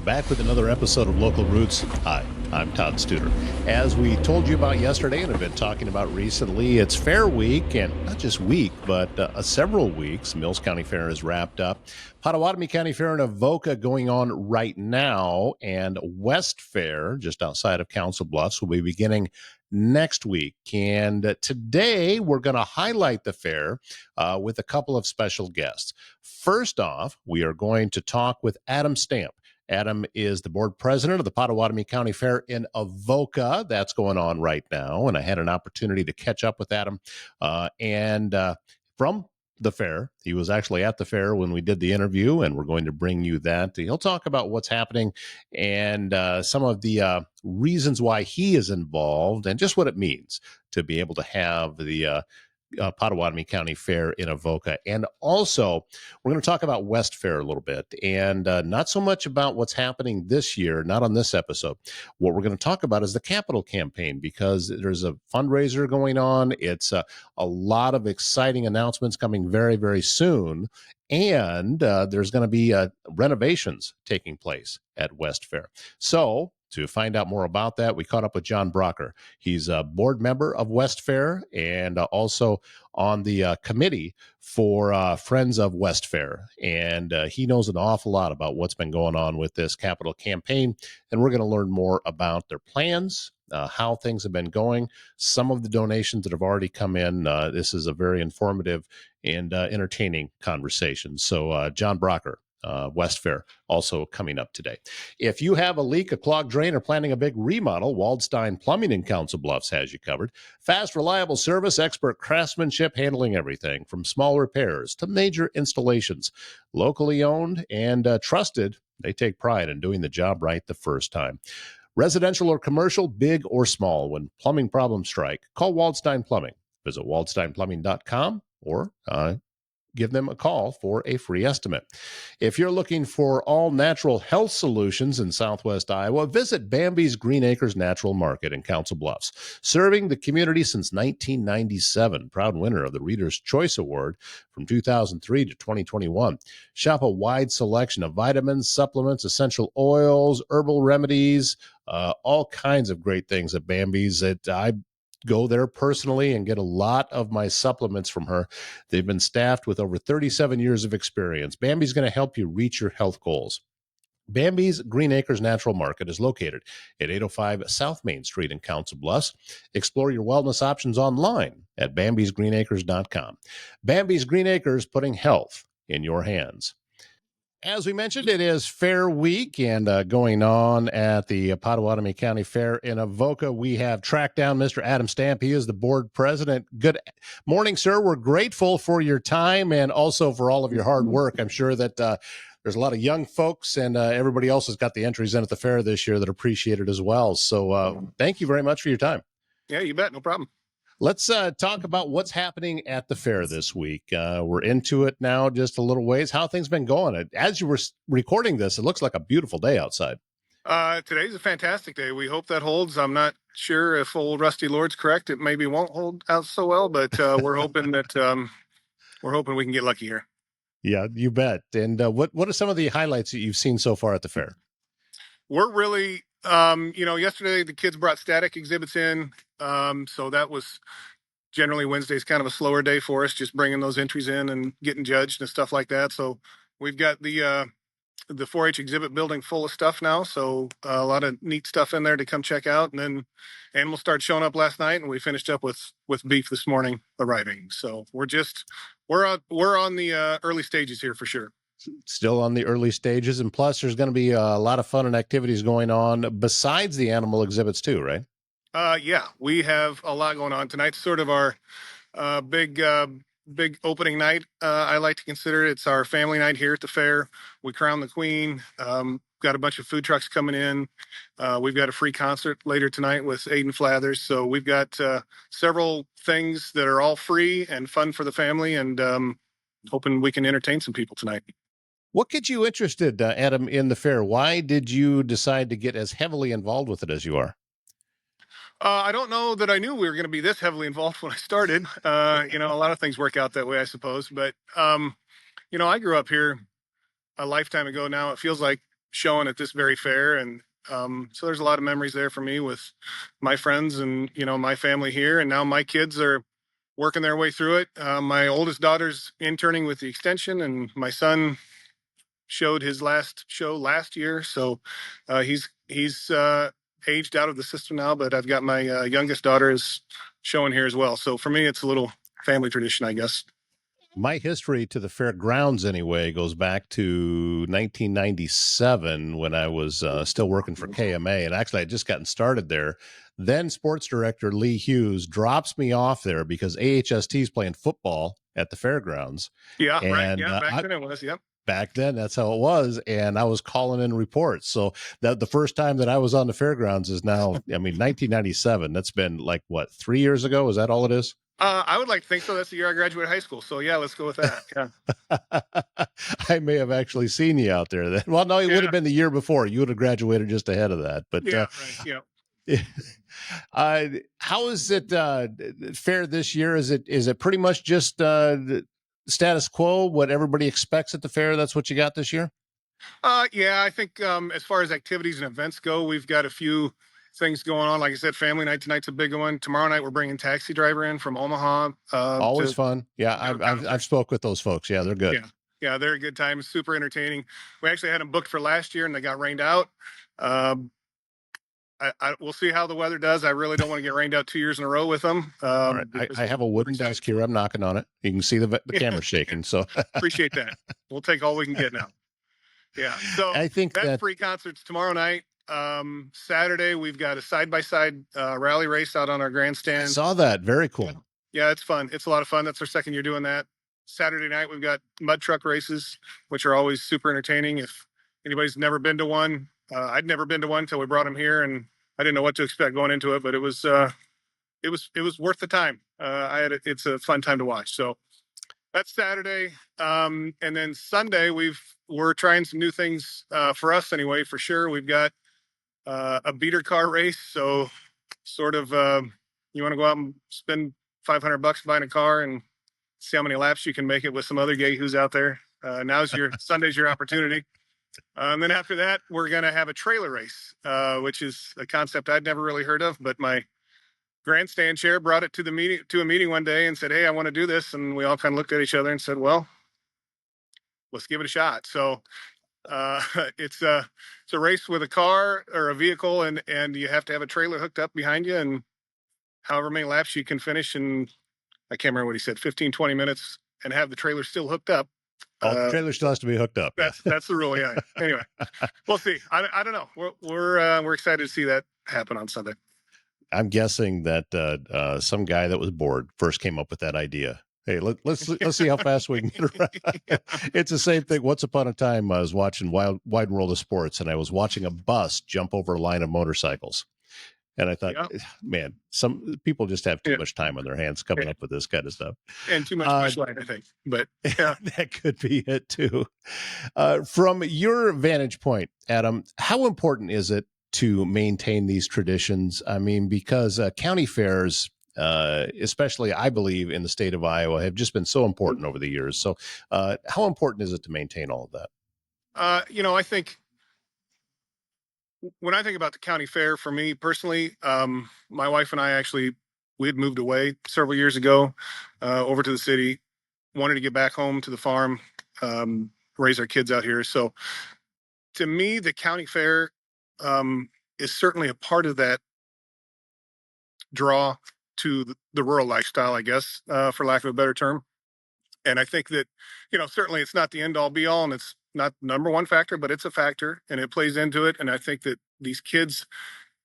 back with another episode of Local Roots. Hi, I'm Todd Studer. As we told you about yesterday and have been talking about recently, it's Fair Week, and not just week, but several weeks. Mills County Fair is wrapped up. Pottawattamie County Fair in Avoca going on right now, and Westfair, just outside of Council Bluffs, will be beginning next week. And today we're going to highlight the fair with a couple of special guests. First off, we are going to talk with Adam Stamp. Adam is the board president of the Pottawattamie County Fair in Avoca. That's going on right now. And I had an opportunity to catch up with Adam. From the fair, he was actually at the fair when we did the interview, and we're going to bring you that. He'll talk about what's happening and some of the reasons why he is involved and just what it means to be able to have the Pottawattamie County Fair in Avoca. And also, we're going to talk about Westfair a little bit, and not so much about what's happening this year, not on this episode. What we're going to talk about is the capital campaign, because there's a fundraiser going on. It's a lot of exciting announcements coming very, very soon. And there's going to be renovations taking place at Westfair. So to find out more about that, we caught up with John Bracker. He's a board member of Westfair and also on the committee for Friends of Westfair. And he knows an awful lot about what's been going on with this capital campaign. And we're going to learn more about their plans, how things have been going, some of the donations that have already come in. This is a very informative and entertaining conversation. So John Bracker, Westfair, also coming up today. If you have a leak, a clogged drain, or planning a big remodel, Waldstein Plumbing in Council Bluffs has you covered. Fast, reliable service, expert craftsmanship, handling everything from small repairs to major installations. Locally owned and trusted, they take pride in doing the job right the first time. Residential or commercial, big or small, when plumbing problems strike, call Waldstein Plumbing. Visit waldsteinplumbing.com or give them a call for a free estimate. If you're looking for all natural health solutions in Southwest Iowa, visit Bambi's Green Acres Natural Market in Council Bluffs. Serving the community since 1997, proud winner of the Reader's Choice Award from 2003 to 2021. Shop a wide selection of vitamins, supplements, essential oils, herbal remedies, all kinds of great things at Bambi's that I go there personally and get a lot of my supplements from her. They've been staffed with over 37 years of experience. Bambi's going to help you reach your health goals. Bambi's Green Acres Natural Market is located at 805 South Main Street in Council Bluffs. Explore your wellness options online at bambisgreenacres.com. Bambi's Green Acres, putting health in your hands. As we mentioned, it is Fair Week, and going on at the Pottawattamie County Fair in Avoca, we have tracked down Mr. Adam Stamp. He is the board president. Good morning, sir. We're grateful for your time and also for all of your hard work. I'm sure that there's a lot of young folks and everybody else has got the entries in at the fair this year that appreciate it as well. So thank you very much for your time. Yeah, you bet. No problem. Let's talk about what's happening at the fair this week. We're into it now just a little ways. How things been going? As you were recording this, it looks like a beautiful day outside. Today's a fantastic day. We hope that holds. I'm not sure if old Rusty Lord's correct. It maybe won't hold out so well, but we're hoping that we can get lucky here. Yeah, you bet. And what are some of the highlights that you've seen so far at the fair? We're really, yesterday the kids brought static exhibits in. So that was generally Wednesday's kind of a slower day for us, just bringing those entries in and getting judged and stuff like that. So we've got the 4-H exhibit building full of stuff now. So a lot of neat stuff in there to come check out. And then animals started showing up last night, and we finished up with beef this morning arriving. So we're on the early stages here for sure. Still on the early stages. And plus there's going to be a lot of fun and activities going on besides the animal exhibits too, right? Yeah, we have a lot going on. Tonight's sort of our big opening night. I like to consider it. It's our family night here at the fair. We crown the queen. Got a bunch of food trucks coming in. We've got a free concert later tonight with Aiden Flathers. So we've got several things that are all free and fun for the family, and hoping we can entertain some people tonight. What gets you interested, Adam, in the fair? Why did you decide to get as heavily involved with it as you are? I don't know that I knew we were going to be this heavily involved when I started. A lot of things work out that way, I suppose. But, I grew up here a lifetime ago now. It feels like showing at this very fair. And so there's a lot of memories there for me with my friends and, my family here. And now my kids are working their way through it. My oldest daughter's interning with the extension, and my son showed his last show last year. So he's aged out of the system now, but I've got my youngest daughter is showing here as well. So for me, it's a little family tradition, I guess. My history to the fairgrounds, anyway, goes back to 1997 when I was still working for KMA. And actually, I had just gotten started there. Then sports director Lee Hughes drops me off there because AHST is playing football at the fairgrounds. Yeah, right. And Yeah, back then it was. Yep. back then, that's how it was. And I was calling in reports. So that the first time that I was on the fairgrounds is now, 1997. That's been like, what, 3 years ago? Is that all it is? I would like to think so. That's the year I graduated high school. So yeah, let's go with that. Yeah. I may have actually seen you out there then. Well, no, it would have been the year before. You would have graduated just ahead of that. But Yeah, right. Yeah. how is it fair this year? Is it pretty much just status quo? What everybody expects at the fair? That's what you got this year? Yeah, I think as far as activities and events go, we've got a few things going on. Like I said, family night tonight's a big one. Tomorrow night we're bringing Taxi Driver in from Omaha. Always fun. Yeah, I've spoke with those folks. Yeah, they're good. Yeah, they're a good time. Super entertaining. We actually had them booked for last year and they got rained out. We'll see how the weather does. I really don't want to get rained out 2 years in a row with them. All right. I have a wooden desk here. I'm knocking on it. You can see the camera shaking. So appreciate that. We'll take all we can get now. Yeah. So I think that free concerts tomorrow night. Saturday we've got a side-by-side rally race out on our grandstand. I saw that. Very cool. Yeah, it's fun. It's a lot of fun. That's our second year doing that. Saturday night we've got mud truck races, which are always super entertaining. If anybody's never been to one, I'd never been to one until we brought them here, and I didn't know what to expect going into it, but it was worth the time. It's a fun time to watch. So that's Saturday. And then Sunday we're trying some new things for us anyway, for sure. We've got a beater car race. So sort of you want to go out and spend $500 buying a car and see how many laps you can make it with some other yahoos out there. Sunday's your opportunity. And then after that, we're going to have a trailer race, which is a concept I'd never really heard of, but my grandstand chair brought it to a meeting one day and said, "Hey, I want to do this." And we all kind of looked at each other and said, "Well, let's give it a shot." So it's a race with a car or a vehicle, and you have to have a trailer hooked up behind you, and however many laps you can finish in, I can't remember what he said, 15, 20 minutes, and have the trailer still hooked up. The trailer still has to be hooked up. That's the rule. Yeah. Anyway, we'll see. I don't know. We're excited to see that happen on Sunday. I'm guessing that some guy that was bored first came up with that idea. Hey, let's see how fast we can get around. It's the same thing. Once upon a time, I was watching Wide World of Sports, and I was watching a bus jump over a line of motorcycles. And I thought, man, some people just have too much time on their hands coming up with this kind of stuff. And too much flashlight, I think. But yeah. That could be it too. From your vantage point, Adam, how important is it to maintain these traditions? I mean, because county fairs, especially I believe in the state of Iowa, have just been so important over the years. So how important is it to maintain all of that? I think when I think about the county fair, for me personally, my wife and I we had moved away several years ago over to the city, wanted to get back home to the farm, raise our kids out here. So to me, the county fair is certainly a part of that draw to the rural lifestyle, I guess, for lack of a better term. And I think that, certainly it's not the end all be all, and it's not the number one factor, but it's a factor and it plays into it. And I think that these kids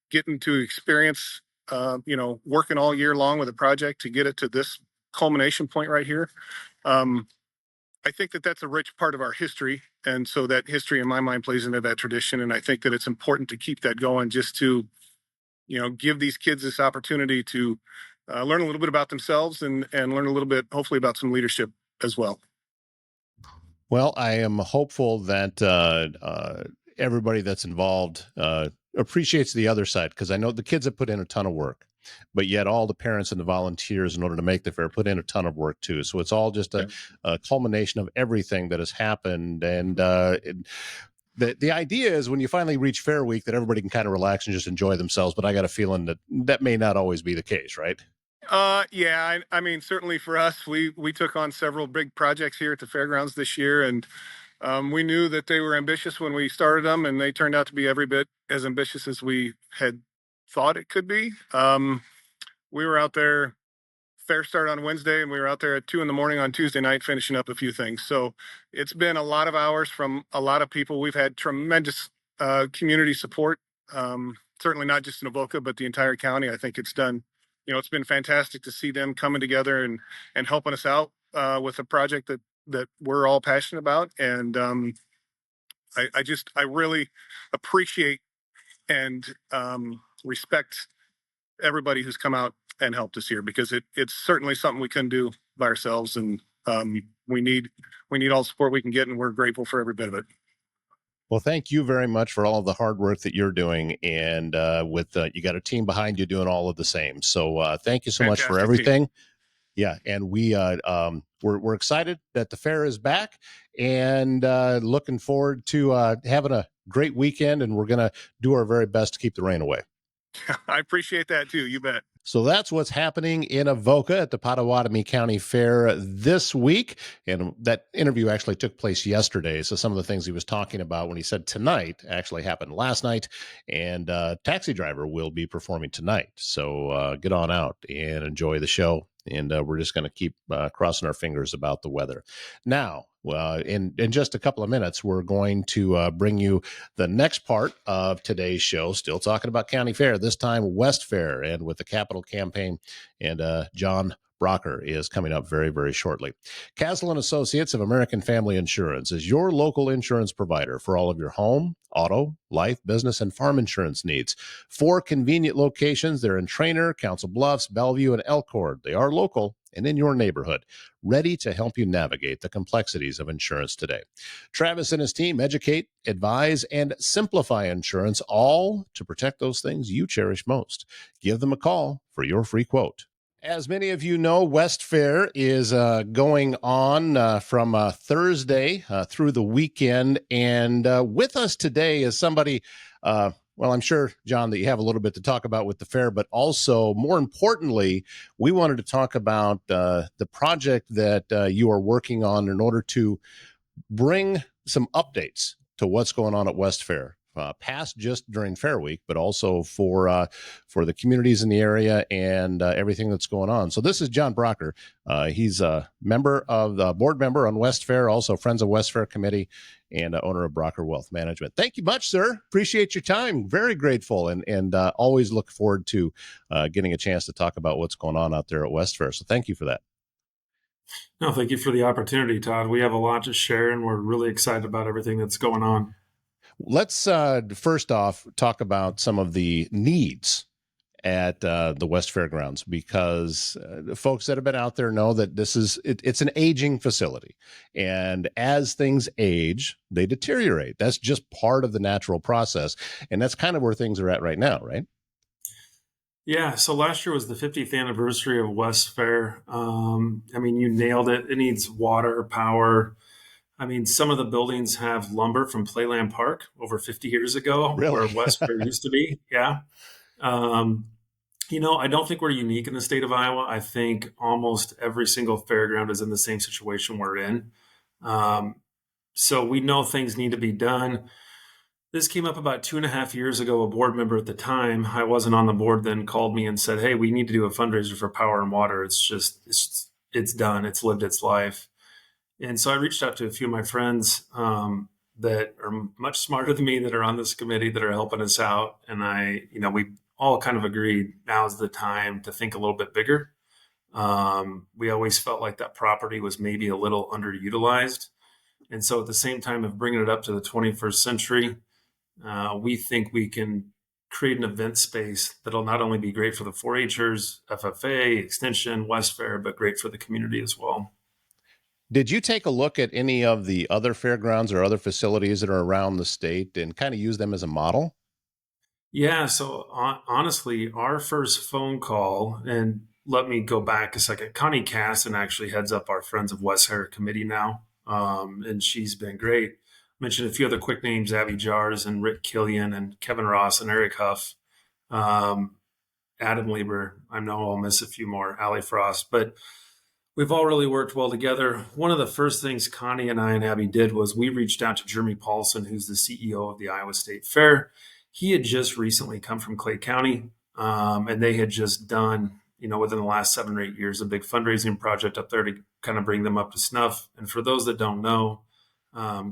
getting to experience, working all year long with a project to get it to this culmination point right here. I think that that's a rich part of our history. And so that history in my mind plays into that tradition. And I think that it's important to keep that going, just to, give these kids this opportunity to learn a little bit about themselves and learn a little bit, hopefully, about some leadership as well. Well, I am hopeful that everybody that's involved appreciates the other side, because I know the kids have put in a ton of work, but yet all the parents and the volunteers in order to make the fair put in a ton of work too. So it's all just a culmination of everything that has happened. And the idea is when you finally reach Fair Week that everybody can kind of relax and just enjoy themselves. But I got a feeling that that may not always be the case, right? Yeah, I mean, certainly for us, we took on several big projects here at the fairgrounds this year, and we knew that they were ambitious when we started them, and they turned out to be every bit as ambitious as we had thought it could be. We were out there. Fair started on Wednesday, and we were out there at 2 in the morning on Tuesday night finishing up a few things. So it's been a lot of hours from a lot of people. We've had tremendous community support. Certainly not just in Avoca, but the entire county. I think it's done. It's been fantastic to see them coming together and helping us out with a project that we're all passionate about. And I really appreciate and respect everybody who's come out and helped us here, because it's certainly something we couldn't do by ourselves, and we need all the support we can get, and we're grateful for every bit of it. Well, thank you very much for all of the hard work that you're doing, and with you got a team behind you doing all of the same. So thank you so much for Fantastic team. everything. Yeah, and we're excited that the fair is back, and looking forward to having a great weekend. And we're gonna do our very best to keep the rain away. I appreciate that too. You bet. So that's what's happening in Avoca at the Pottawattamie County Fair this week. And that interview actually took place yesterday. So some of the things he was talking about when he said tonight actually happened last night. And Taxi Driver will be performing tonight. So get on out and enjoy the show. And we're just going to keep crossing our fingers about the weather. Now, in just a couple of minutes, we're going to bring you the next part of today's show. Still talking about County Fair, this time Westfair, and with the capital campaign. And John Bracker is coming up very, very shortly. Castle and Associates of American Family Insurance is your local insurance provider for all of your home, auto, life, business, and farm insurance needs. 4 convenient locations. They're in Trainer, Council Bluffs, Bellevue, and Elkhorn. They are local and in your neighborhood, ready to help you navigate the complexities of insurance today. Travis and his team educate, advise, and simplify insurance, all to protect those things you cherish most. Give them a call for your free quote. As many of you know, Westfair is going on from Thursday through the weekend. And with us today is somebody, well, I'm sure, John, that you have a little bit to talk about with the fair, but also, more importantly, we wanted to talk about the project that you are working on in order to bring some updates to what's going on at Westfair. Past just during Fair Week, but also for the communities in the area and everything that's going on. So this is John Bracker. He's a member of the board member on Westfair, also Friends of Westfair Committee, and owner of Bracker Wealth Management. Thank you much, sir. Appreciate your time. Very grateful, and always look forward to getting a chance to talk about what's going on out there at Westfair. So thank you for that. No, thank you for the opportunity, Todd. We have a lot to share, and we're really excited about everything that's going on. Let's first off talk about some of the needs at the West Fairgrounds, because the folks that have been out there know that it's an aging facility, and as things age, they deteriorate. That's just part of the natural process, and that's kind of where things are at right now, right? Yeah, so last year was the 50th anniversary of West Fair. I mean, you nailed it. It needs water, power. I mean, some of the buildings have lumber from Playland Park over 50 years ago, Really? where West Fair used to be. Yeah. I don't think we're unique in the state of Iowa. I think almost every single fairground is in the same situation we're in. So we know things need to be done. This came up about 2.5 years ago. A board member at the time, I wasn't on the board then, called me and said, "Hey, we need to do a fundraiser for power and water. It's done. It's lived its life." And so I reached out to a few of my friends that are much smarter than me that are on this committee that are helping us out. And we all kind of agreed now's the time to think a little bit bigger. We always felt like that property was maybe a little underutilized. And so at the same time of bringing it up to the 21st century, we think we can create an event space that'll not only be great for the 4-Hers, FFA, Extension, West Fair, but great for the community as well. Did you take a look at any of the other fairgrounds or other facilities that are around the state and kind of use them as a model? Yeah, so honestly, our first phone call, and let me go back a second, Connie Casson actually heads up our Friends of West Fair committee now, and she's been great. mention a few other quick names: Abby Jars and Rick Killian and Kevin Ross and Eric Huff, um, Adam Lieber. I know I'll miss a few more, Ali Frost, but we've all really worked well together. One of the first things Connie and I and Abby did was we reached out to Jeremy Paulson, who's the CEO of the Iowa State Fair. He had just recently come from Clay County, and they had just done, within the last 7 or 8 years, a big fundraising project up there to kind of bring them up to snuff. And for those that don't know,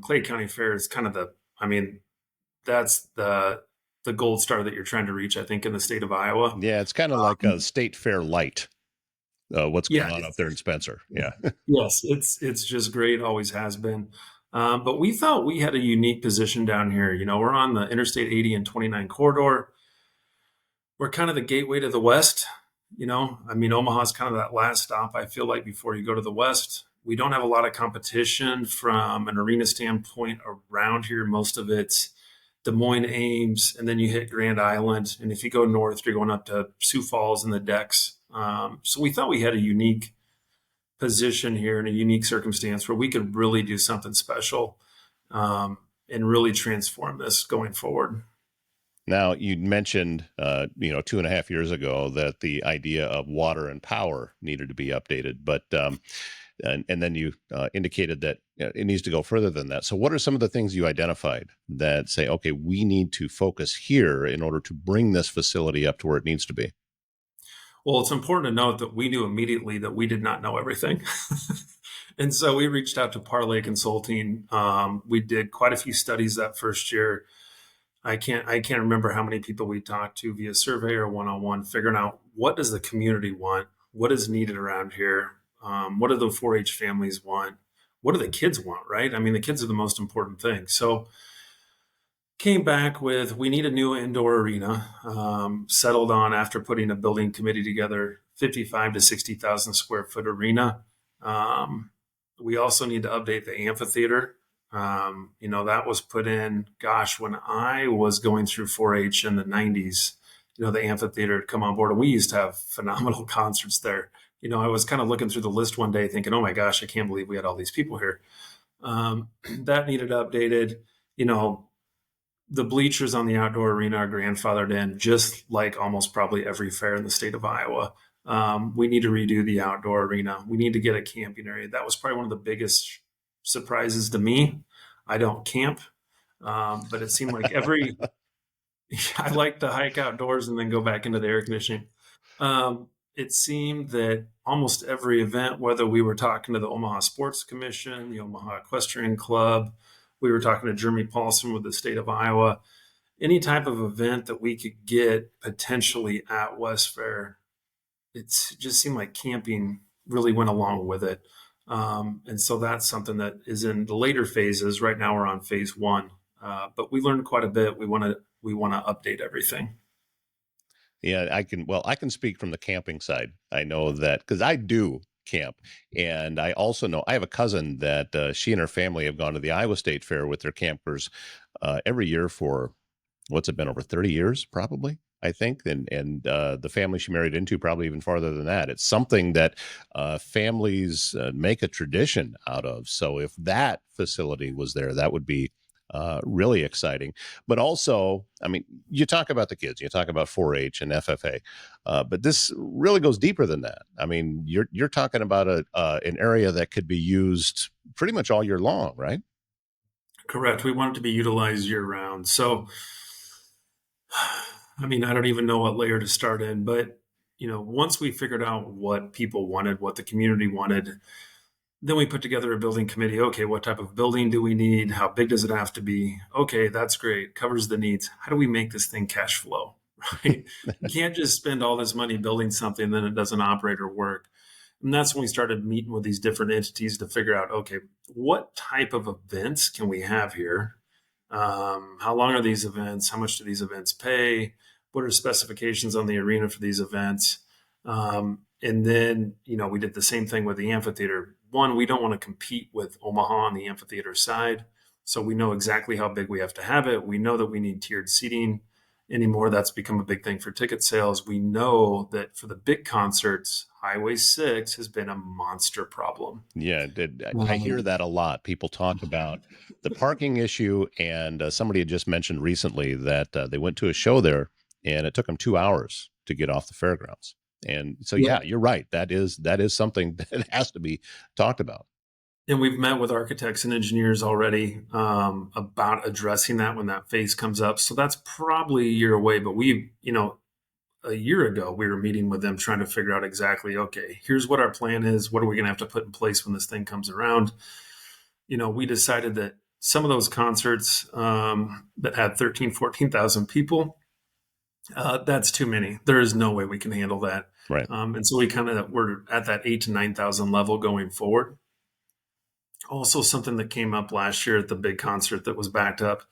Clay County Fair is kind of that's the gold star that you're trying to reach, I think, in the state of Iowa. Yeah, it's kind of like a state fair light. What's going Yeah, on up there in Spencer? Yeah. yes, it's just great. Always has been. But we thought we had a unique position down here. We're on the Interstate 80 and 29 corridor. We're kind of the gateway to the West. Omaha's kind of that last stop, I feel like, before you go to the West. We don't have a lot of competition from an arena standpoint around here. Most of it's Des Moines, Ames, and then you hit Grand Island. And if you go north, you're going up to Sioux Falls and the Decks. So we thought we had a unique position here in a unique circumstance where we could really do something special, and really transform this going forward. Now, you mentioned, 2.5 years ago that the idea of water and power needed to be updated, but and then you indicated that it needs to go further than that. So, what are some of the things you identified that say, okay, we need to focus here in order to bring this facility up to where it needs to be? Well, it's important to note that we knew immediately that we did not know everything. And so we reached out to Parlay Consulting. We did quite a few studies that first year. I can't remember how many people we talked to via survey or one-on-one, figuring out what does the community want, what is needed around here, what do the 4-H families want, what do the kids want, right? I mean, the kids are the most important thing. So came back with, we need a new indoor arena, settled on, after putting a building committee together, 55 to 60,000 square foot arena. We also need to update the amphitheater. That was put in, gosh, when I was going through 4-H in the 90s, the amphitheater had come on board, and we used to have phenomenal concerts there. I was kind of looking through the list one day thinking, oh my gosh, I can't believe we had all these people here. That needed updated. The bleachers on the outdoor arena are grandfathered in, just like almost probably every fair in the state of Iowa. We need to redo the outdoor arena. We need to get a camping area. That was probably one of the biggest surprises to me. I don't camp, but it seemed like I like to hike outdoors and then go back into the air conditioning. It seemed that almost every event, whether we were talking to the Omaha Sports Commission, the Omaha Equestrian Club, we were talking to Jeremy Paulson with the state of Iowa, any type of event that we could get potentially at Westfair, it just seemed like camping really went along with it. And so that's something that is in the later phases. Right now we're on phase 1, but we learned quite a bit. We want to update everything. Yeah, I can speak from the camping side. I know that because I do camp. And I also know I have a cousin that she and her family have gone to the Iowa State Fair with their campers every year for what's it been, over 30 years, probably, I think. And the family she married into probably even farther than that. It's something that families make a tradition out of. So if that facility was there, that would be really exciting. But also, I mean, you talk about the kids, you talk about 4-H and FFA, but this really goes deeper than that. I mean, you're talking about an area that could be used pretty much all year long, right? Correct. We want it to be utilized year round. So, I mean, I don't even know what layer to start in, but once we figured out what people wanted, what the community wanted, then we put together a building committee. Okay, what type of building do we need? How big does it have to be? Okay, that's great. Covers the needs. How do we make this thing cash flow? Right? You can't just spend all this money building something and then it doesn't operate or work. And that's when we started meeting with these different entities to figure out, okay, what type of events can we have here? How long are these events? How much do these events pay? What are specifications on the arena for these events? And then, we did the same thing with the amphitheater. One, we don't want to compete with Omaha on the amphitheater side. So we know exactly how big we have to have it. We know that we need tiered seating anymore. That's become a big thing for ticket sales. We know that for the big concerts, Highway 6 has been a monster problem. Yeah, I hear that a lot. People talk about the parking issue, and somebody had just mentioned recently that they went to a show there, and it took them 2 hours to get off the fairgrounds. And so, yeah, you're right. That is something that has to be talked about. And we've met with architects and engineers already about addressing that when that phase comes up. So that's probably a year away. But a year ago, we were meeting with them trying to figure out exactly, okay, here's what our plan is. What are we going to have to put in place when this thing comes around? We decided that some of those concerts that had 13, 14,000 people, that's too many. There is no way we can handle that. Right. And so we're at that 8 to 9,000 level going forward. Also, something that came up last year at the big concert that was backed up,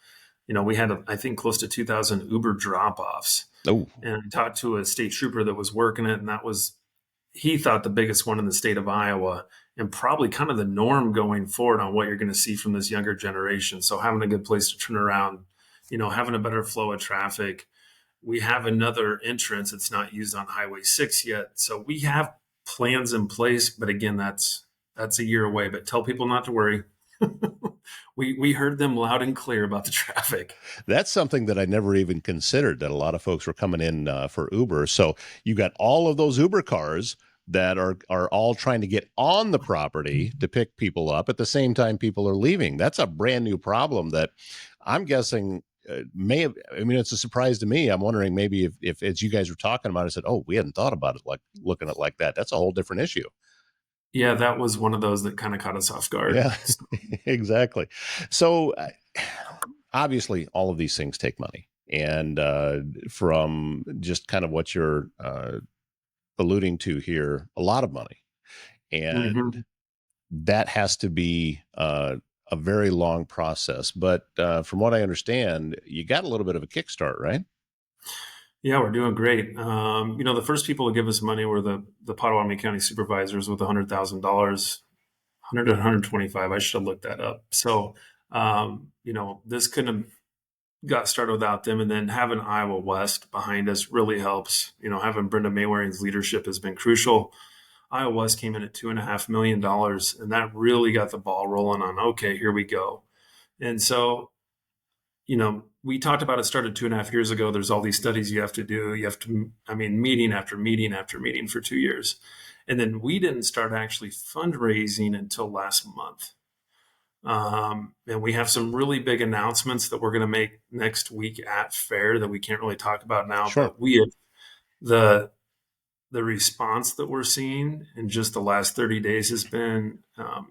we had, I think, close to 2,000 Uber drop-offs. Oh, And I talked to a state trooper that was working it, and he thought the biggest one in the state of Iowa, and probably kind of the norm going forward on what you're going to see from this younger generation. So having a good place to turn around, having a better flow of traffic. We have another entrance that's not used on Highway 6 yet. So we have plans in place, but again, that's a year away. But tell people not to worry. We heard them loud and clear about the traffic. that's something that I never even considered, that a lot of folks were coming in for Uber. So you got all of those Uber cars that are all trying to get on the property to pick people up at the same time people are leaving. That's a brand new problem that I'm guessing may have. I mean, it's a surprise to me. I'm wondering maybe if as you guys were talking about it, I said, oh, we hadn't thought about it like looking at it like that. That's a whole different issue. Yeah, that was one of those that kind of caught us off guard. Yeah, exactly. So obviously, all of these things take money. And from just kind of what you're alluding to here, a lot of money. And Mhm. that has to be a very long process. But from what I understand, you got a little bit of a kickstart, right? Yeah, we're doing great. The first people to give us money were the Pottawattamie County supervisors with $100,000, 100 to 125. I should have looked that up. So, this couldn't have got started without them. And then having Iowa West behind us really helps. Having Brenda Maywaring's leadership has been crucial. Iowa West came in at $2.5 million, and that really got the ball rolling on, okay, here we go. And so, we talked about it started 2.5 years ago. There's all these studies you have to do. Meeting after meeting after meeting for 2 years. And then we didn't start actually fundraising until last month. And we have some really big announcements that we're going to make next week at Fair that we can't really talk about now. Sure. But we have the response that we're seeing in just the last 30 days has been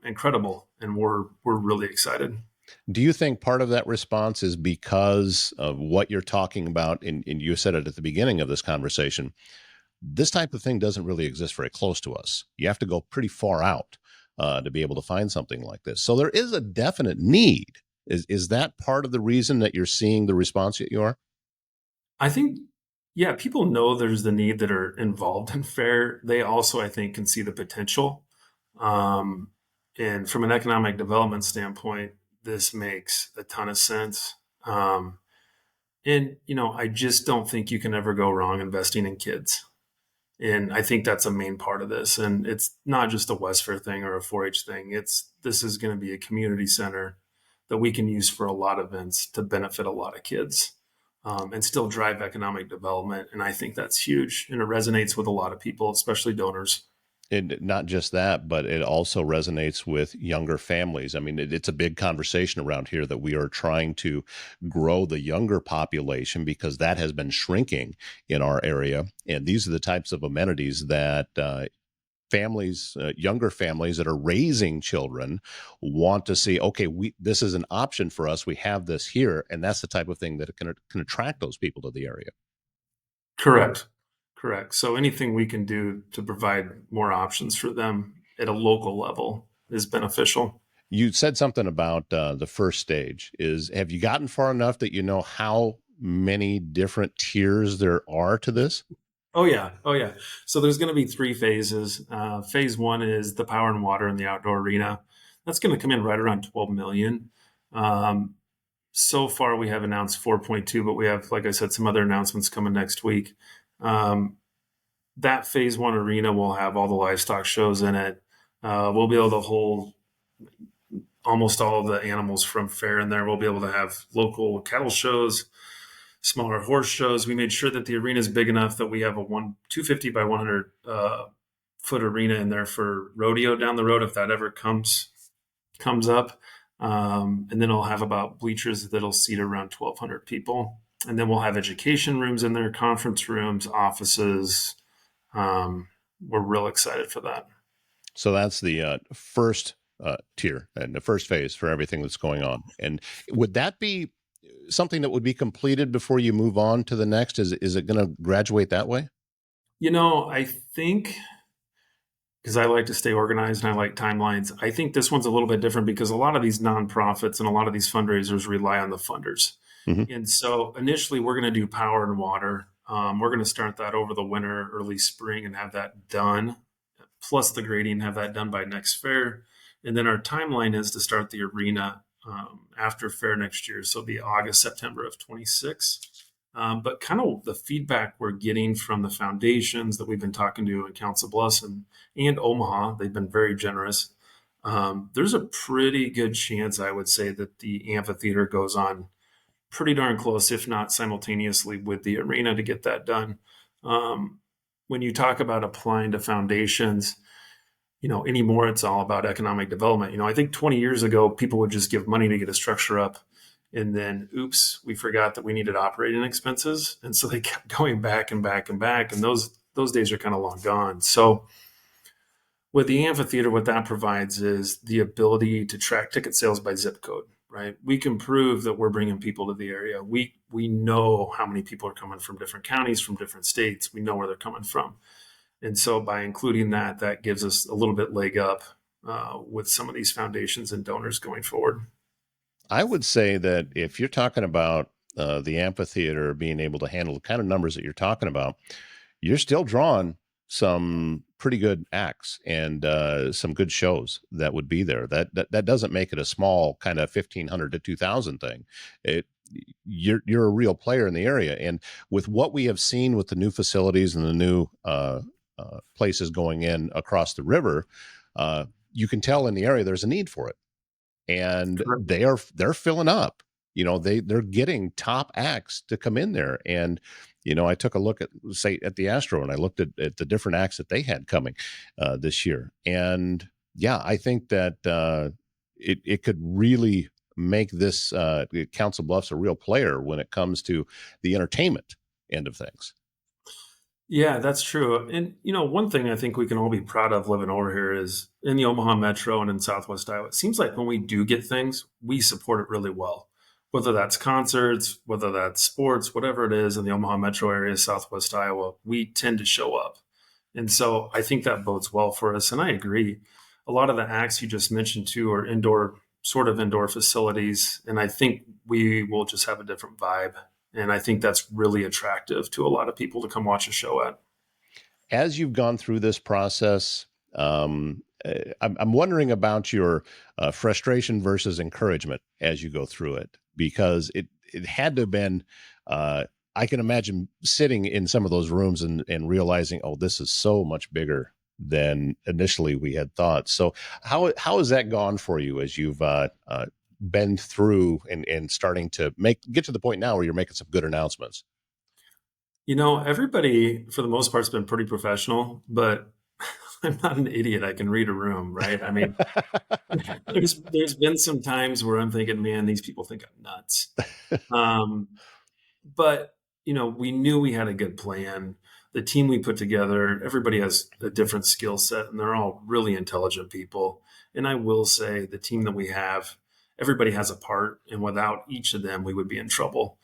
incredible, and we're really excited. Do you think part of that response is because of what you're talking about? And you said it at the beginning of this conversation. This type of thing doesn't really exist very close to us. You have to go pretty far out to be able to find something like this. So there is a definite need. Is that part of the reason that you're seeing the response that you are? I think, yeah, people know there's the need that are involved in Fair. They also, I think, can see the potential. And from an economic development standpoint, this makes a ton of sense. I just don't think you can ever go wrong investing in kids. And I think that's a main part of this. And it's not just a Westfair thing or a 4-H thing. This is going to be a community center that we can use for a lot of events to benefit a lot of kids and still drive economic development. And I think that's huge. And it resonates with a lot of people, especially donors. And not just that, but it also resonates with younger families. I mean, it's a big conversation around here that we are trying to grow the younger population because that has been shrinking in our area. And these are the types of amenities that families, younger families that are raising children want to see, okay, this is an option for us. We have this here. And that's the type of thing that can attract those people to the area. Correct. Correct. So anything we can do to provide more options for them at a local level is beneficial. You said something about the first stage. Have you gotten far enough that you know how many different tiers there are to this? Oh yeah. So there's going to be 3 phases. Phase 1 is the power and water in the outdoor arena. That's going to come in right around 12 million. So far we have announced 4.2, but we have, like I said, some other announcements coming next week. that phase one arena will have all the livestock shows in it. We'll be able to hold almost all of the animals from fair in there. We'll be able to have local cattle shows, smaller horse shows. We made sure that the arena is big enough that we have a 250 by 100 foot arena in there for rodeo down the road if that ever comes up. And then I'll have about bleachers that'll seat around 1,200 people. And then we'll have education rooms in there, conference rooms, offices. We're real excited for that. So that's the first tier and the first phase for everything that's going on. And would that be something that would be completed before you move on to the next? Is it going to graduate that way? I think, because I like to stay organized and I like timelines, I think this one's a little bit different because a lot of these nonprofits and a lot of these fundraisers rely on the funders. Mm-hmm. And so initially we're going to do power and water. We're going to start that over the winter, early spring, and have that done, plus the grading, have that done by next fair. And then our timeline is to start the arena after fair next year. So it'll be August, September of 26. But kind of the feedback we're getting from the foundations that we've been talking to in Council Bluffs and Omaha, they've been very generous. There's a pretty good chance, I would say, that the amphitheater goes on pretty darn close, if not simultaneously, with the arena to get that done. When you talk about applying to foundations, anymore it's all about economic development. I think 20 years ago, people would just give money to get a structure up. And then, oops, we forgot that we needed operating expenses. And so they kept going back and back and back. And those days are kind of long gone. So with the amphitheater, what that provides is the ability to track ticket sales by zip code, right? We can prove that we're bringing people to the area. We know how many people are coming from different counties, from different states. We know where they're coming from. And so by including that gives us a little bit leg up with some of these foundations and donors going forward. I would say that if you're talking about the amphitheater being able to handle the kind of numbers that you're talking about, you're still drawing some pretty good acts and some good shows that would be there. That doesn't make it a small kind of 1,500 to 2,000 thing. You're a real player in the area, and with what we have seen with the new facilities and the new places going in across the river, you can tell in the area there's a need for it. And they're filling up. They're getting top acts to come in there. And I took a look at the Astro, and I looked at the different acts that they had coming this year. And yeah, I think that it could really make this Council Bluffs a real player when it comes to the entertainment end of things. Yeah, that's true. And, one thing I think we can all be proud of living over here is in the Omaha Metro and in Southwest Iowa, it seems like when we do get things, we support it really well. Whether that's concerts, whether that's sports, whatever it is in the Omaha Metro area, Southwest Iowa, we tend to show up. And so I think that bodes well for us. And I agree. A lot of the acts you just mentioned too are indoor facilities. And I think we will just have a different vibe. And I think that's really attractive to a lot of people to come watch a show at. As you've gone through this process, I'm wondering about your frustration versus encouragement as you go through it, because it had to have been, I can imagine sitting in some of those rooms and realizing, oh, this is so much bigger than initially we had thought. So how has that gone for you as you've been through and starting to get to the point now where you're making some good announcements? Everybody for the most part has been pretty professional, but I'm not an idiot. I can read a room, right? I mean, there's been some times where I'm thinking, man, these people think I'm nuts. But we knew we had a good plan. The team we put together, everybody has a different skill set, and they're all really intelligent people. And I will say the team that we have, everybody has a part, and without each of them, we would be in trouble.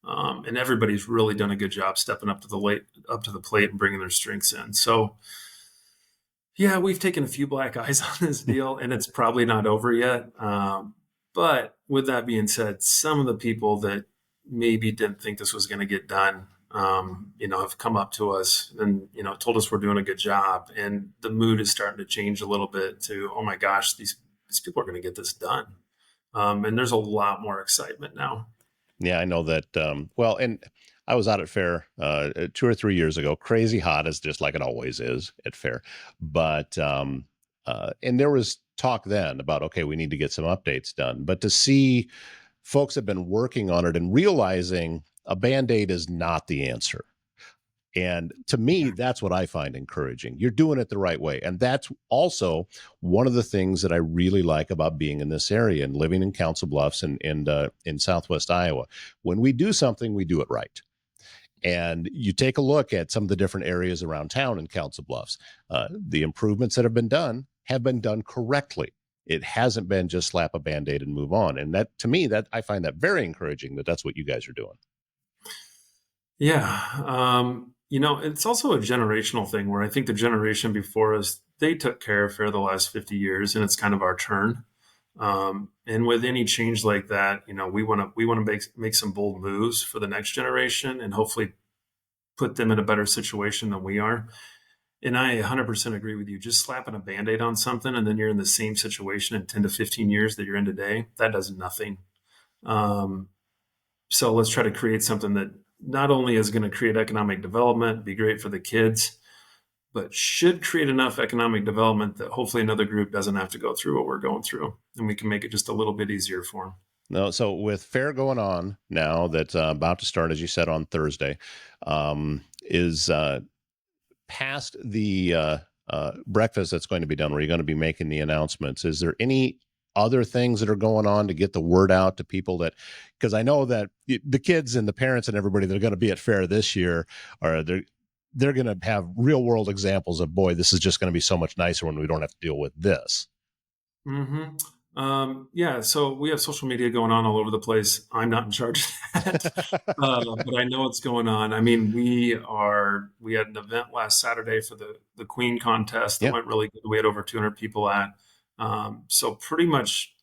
And everybody's really done a good job stepping up to the plate and bringing their strengths in. So, yeah, we've taken a few black eyes on this deal, and it's probably not over yet. But with that being said, some of the people that maybe didn't think this was going to get done, have come up to us and, told us we're doing a good job. And the mood is starting to change a little bit to, oh my gosh, these people are going to get this done. And there's a lot more excitement now. Yeah, I know that. Well, and I was out at Fair 2 or 3 years ago. Crazy hot, as just like it always is at Fair. But and there was talk then about, okay, we need to get some updates done. But to see folks have been working on it and realizing a Band-Aid is not the answer. And to me, that's what I find encouraging. You're doing it the right way. And that's also one of the things that I really like about being in this area and living in Council Bluffs and in Southwest Iowa. When we do something, we do it right. And you take a look at some of the different areas around town in Council Bluffs. The improvements that have been done correctly. It hasn't been just slap a Band-Aid and move on. And that, to me, that I find that very encouraging that that's what you guys are doing. Yeah. It's also a generational thing where I think the generation before us, they took care of Fair the last 50 years, and it's kind of our turn. And with any change like that, we want to make some bold moves for the next generation and hopefully put them in a better situation than we are. And I 100% agree with you. Just slapping a Band-Aid on something and then you're in the same situation in 10 to 15 years that you're in today, that does nothing. So let's try to create something that not only is going to create economic development, be great for the kids, but should create enough economic development that hopefully another group doesn't have to go through what we're going through, and we can make it just a little bit easier for them. No, so with Fair going on now, that's about to start, as you said, on Thursday, is past the breakfast that's going to be done, where you're going to be making the announcements. Is there any other things that are going on to get the word out to people? That, because I know that the kids and the parents and everybody that are going to be at Fair this year are they're going to have real world examples of, boy, this is just going to be so much nicer when we don't have to deal with this. Mm-hmm. Yeah, so we have social media going on all over the place. I'm not in charge of that, but I know what's going on. I mean, we had an event last Saturday for the Queen contest that went really good. We had over 200 people at. So pretty much,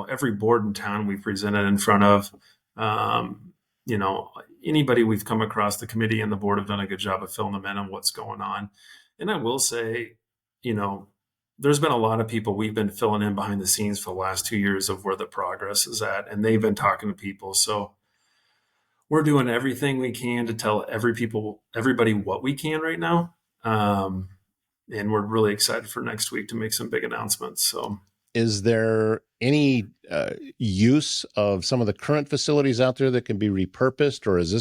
every board in town we presented in front of, anybody we've come across, the committee and the board have done a good job of filling them in on what's going on. And I will say, there's been a lot of people we've been filling in behind the scenes for the last 2 years of where the progress is at, and they've been talking to people. So we're doing everything we can to tell everybody what we can right now. And we're really excited for next week to make some big announcements. So, is there any use of some of the current facilities out there that can be repurposed, or is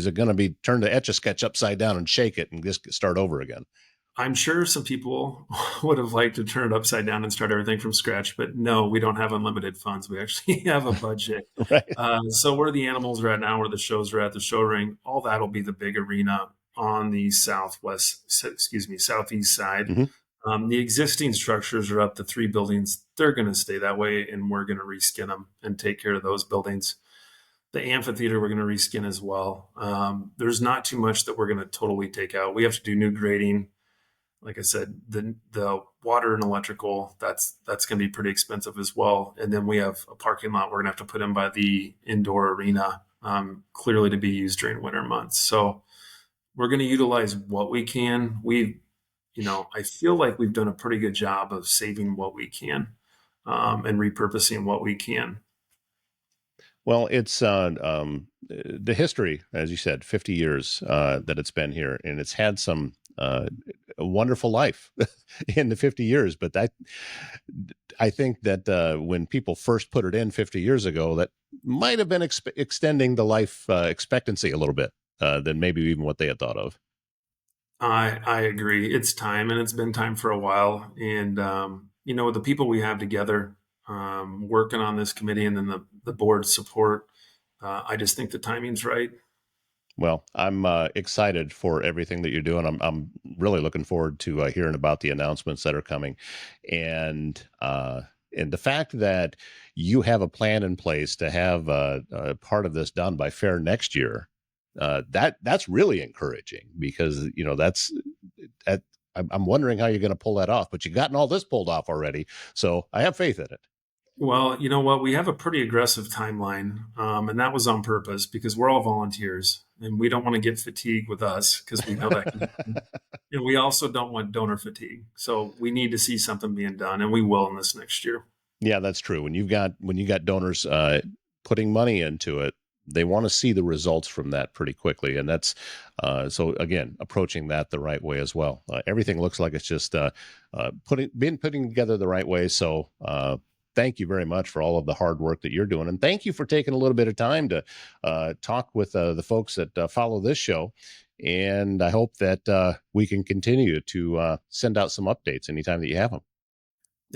it going to be turned to Etch-a-Sketch upside down and shake it and just start over again? I'm sure some people would have liked to turn it upside down and start everything from scratch, but no, we don't have unlimited funds. We actually have a budget. Right. So where the animals are at now, where the shows are at, the show ring, all that will be the big arena on the southeast side. Mm-hmm. The existing structures are up to 3 buildings. They're going to stay that way, and we're going to reskin them and take care of those buildings. The amphitheater, we're going to reskin as well. There's not too much that we're going to totally take out. We have to do new grading. Like I said, the water and electrical, that's going to be pretty expensive as well. And then we have a parking lot we're going to have to put in by the indoor arena, clearly to be used during winter months. So we're going to utilize what we can. I feel like we've done a pretty good job of saving what we can and repurposing what we can. Well, it's the history, as you said, 50 years that it's been here, and it's had some a wonderful life in the 50 years. But I think that when people first put it in 50 years ago, that might have been extending the life expectancy a little bit than maybe even what they had thought of. I agree. It's time, and it's been time for a while. And, the people we have together working on this committee and then the board support, I just think the timing's right. Well, I'm excited for everything that you're doing. I'm really looking forward to hearing about the announcements that are coming, and the fact that you have a plan in place to have part of this done by Fair next year. That's really encouraging, because I'm wondering how you're going to pull that off. But you've gotten all this pulled off already, so I have faith in it. Well, you know what? We have a pretty aggressive timeline, and that was on purpose, because we're all volunteers, and we don't want to get fatigued with us, because we know that can happen. And we also don't want donor fatigue. So we need to see something being done, and we will in this next year. Yeah, that's true. When you got donors putting money into it, they want to see the results from that pretty quickly. And that's so again, approaching that the right way as well. Everything looks like it's just putting together the right way. So thank you very much for all of the hard work that you're doing. And thank you for taking a little bit of time to talk with the folks that follow this show. And I hope that we can continue to send out some updates anytime that you have them.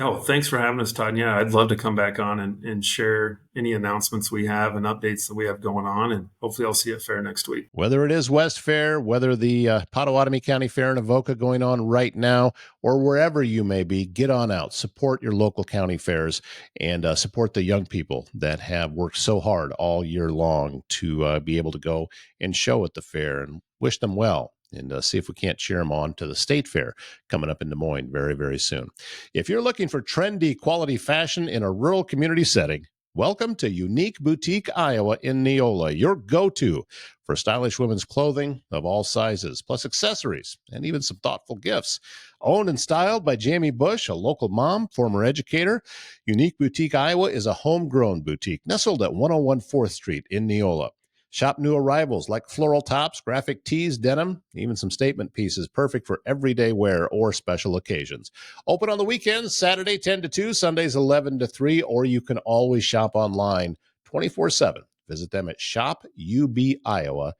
Oh, thanks for having us, Todd. Yeah, I'd love to come back on and share any announcements we have and updates that we have going on. And hopefully I'll see you at Fair next week. Whether it is Westfair, whether the Pottawattamie County Fair in Avoca going on right now, or wherever you may be, get on out, support your local county fairs, and support the young people that have worked so hard all year long to be able to go and show at the fair, and wish them well. And see if we can't cheer them on to the State Fair coming up in Des Moines very, very soon. If you're looking for trendy, quality fashion in a rural community setting, welcome to Unique Boutique Iowa in Neola, your go-to for stylish women's clothing of all sizes, plus accessories and even some thoughtful gifts. Owned and styled by Jamie Bush, a local mom, former educator, Unique Boutique Iowa is a homegrown boutique nestled at 101 4th Street in Neola. Shop new arrivals like floral tops, graphic tees, denim, even some statement pieces perfect for everyday wear or special occasions. Open on the weekends, Saturday 10 to 2, Sundays 11 to 3, or you can always shop online 24/7. Visit them at shopubiowa.com.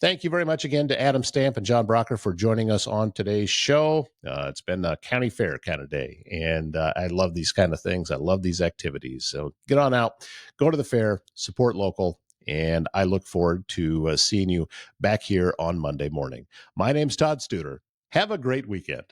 Thank you very much again to Adam Stamp and John Bracker for joining us on today's show. It's been a county fair kind of day, and I love these kind of things. I love these activities. So get on out, go to the fair, support local, and I look forward to seeing you back here on Monday morning. My name's Todd Studer. Have a great weekend.